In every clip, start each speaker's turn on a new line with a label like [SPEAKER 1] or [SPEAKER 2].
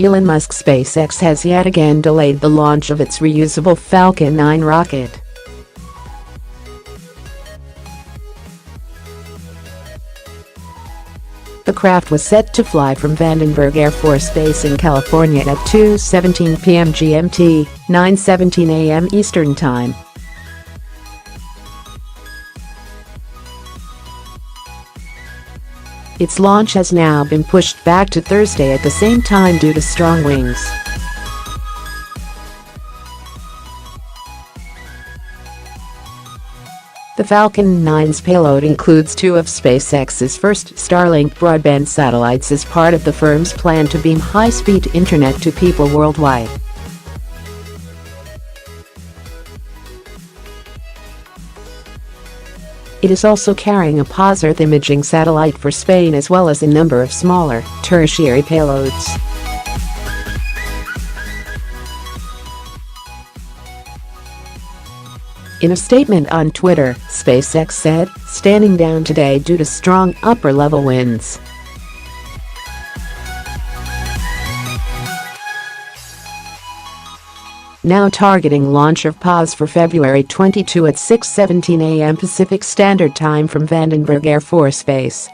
[SPEAKER 1] Elon Musk's SpaceX has yet again delayed the launch of its reusable Falcon 9 rocket. The craft was set to fly from Vandenberg Air Force Base in California at 2:17 p.m. GMT, 9:17 a.m. Eastern Time. Its launch has now been pushed back to Thursday at the same time due to strong winds. The Falcon 9's payload includes two of SpaceX's first Starlink broadband satellites as part of the firm's plan to beam high-speed internet to people worldwide. It is also carrying a pos-Earth imaging satellite for Spain as well as a number of smaller, tertiary payloads. In a statement on Twitter, SpaceX said, "Standing down today due to strong upper-level winds." Now targeting launch of POS for February 22 at 6:17 a.m. Pacific Standard Time from Vandenberg Air Force Base.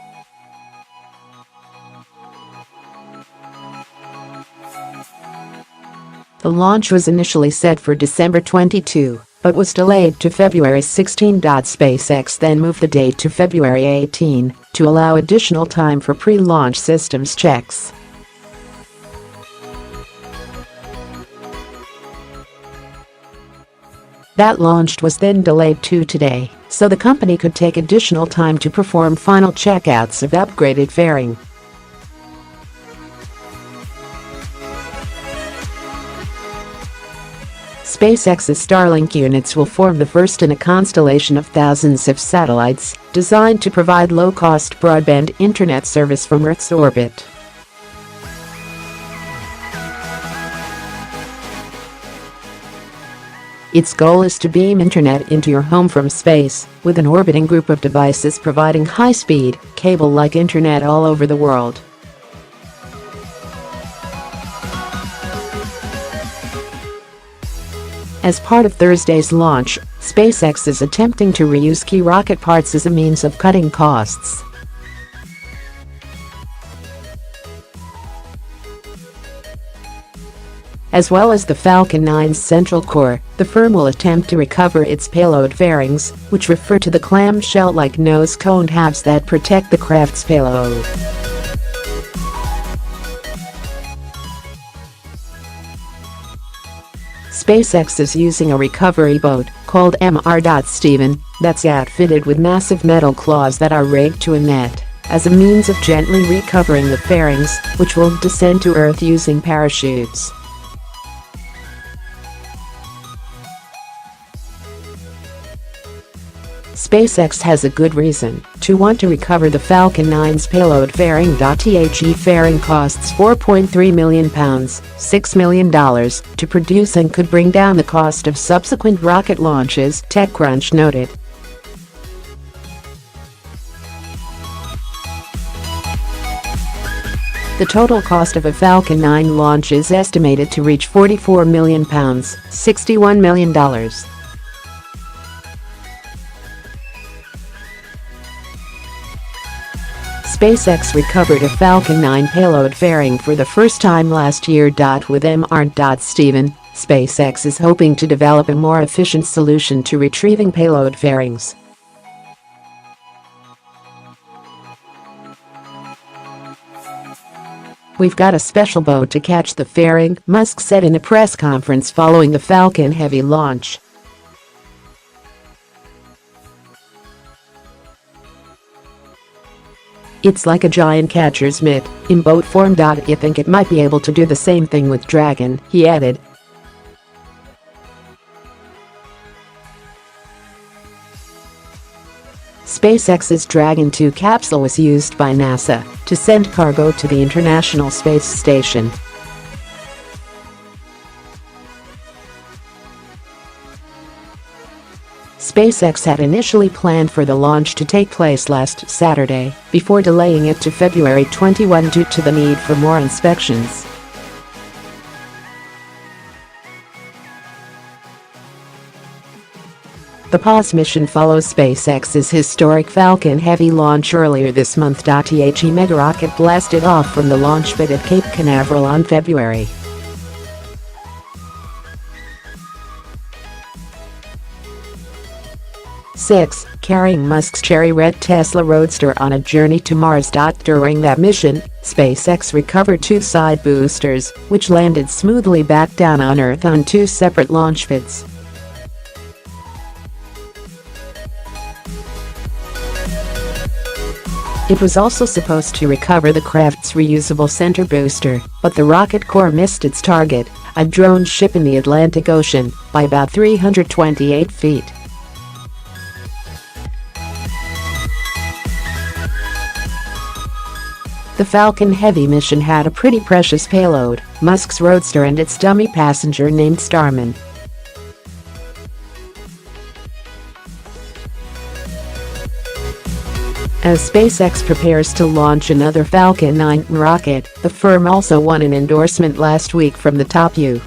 [SPEAKER 1] The launch was initially set for December 22, but was delayed to February 16. SpaceX then moved the date to February 18 to allow additional time for pre-launch systems checks. That launch was then delayed to today, so the company could take additional time to perform final checkouts of upgraded fairing. SpaceX's Starlink units will form the first in a constellation of thousands of satellites designed to provide low-cost broadband internet service from Earth's orbit. Its goal is to beam internet into your home from space, with an orbiting group of devices providing high-speed, cable-like internet all over the world. As part of Thursday's launch, SpaceX is attempting to reuse key rocket parts as a means of cutting costs. As well as the Falcon 9's central core, the firm will attempt to recover its payload fairings, which refer to the clamshell-like nose-coned halves that protect the craft's payload. SpaceX is using a recovery boat, called Mr. that's outfitted with massive metal claws that are rigged to a net, as a means of gently recovering the fairings, which will descend to Earth using parachutes. SpaceX has a good reason to want to recover the Falcon 9's payload fairing. The fairing costs £4.3 million, $6 million, to produce and could bring down the cost of subsequent rocket launches, TechCrunch noted. The total cost of a Falcon 9 launch is estimated to reach £44 million, $61 million. SpaceX recovered a Falcon 9 payload fairing for the first time last year. With Mr. SpaceX is hoping to develop a more efficient solution to retrieving payload fairings. "We've got a special boat to catch the fairing," Musk said in a press conference following the Falcon Heavy launch. "It's like a giant catcher's mitt, in boat form. I think it might be able to do the same thing with Dragon," he added. SpaceX's Dragon 2 capsule was used by NASA to send cargo to the International Space Station. SpaceX had initially planned for the launch to take place last Saturday, before delaying it to February 21 due to the need for more inspections. The pause mission follows SpaceX's historic Falcon Heavy launch earlier this month. The mega rocket blasted off from the launch pad at Cape Canaveral on February 6, carrying Musk's cherry red Tesla Roadster on a journey to Mars. During that mission, SpaceX recovered 2 side boosters, which landed smoothly back down on Earth on 2 separate launch pads. It was also supposed to recover the craft's reusable center booster, but the rocket core missed its target, a drone ship in the Atlantic Ocean, by about 328 feet. The Falcon Heavy mission had a pretty precious payload, Musk's Roadster and its dummy passenger named Starman. As SpaceX prepares to launch another Falcon 9 rocket, the firm also won an endorsement last week from the top U.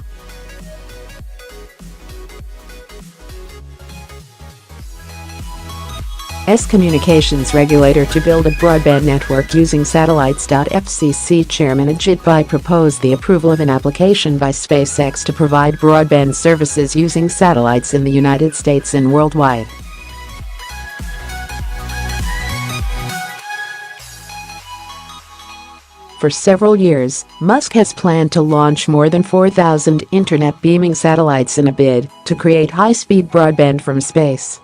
[SPEAKER 1] S communications regulator to build a broadband network using satellites. FCC Chairman Ajit Pai proposed the approval of an application by SpaceX to provide broadband services using satellites in the United States and worldwide. For several years, Musk has planned to launch more than 4,000 internet beaming satellites in a bid to create high-speed broadband from space.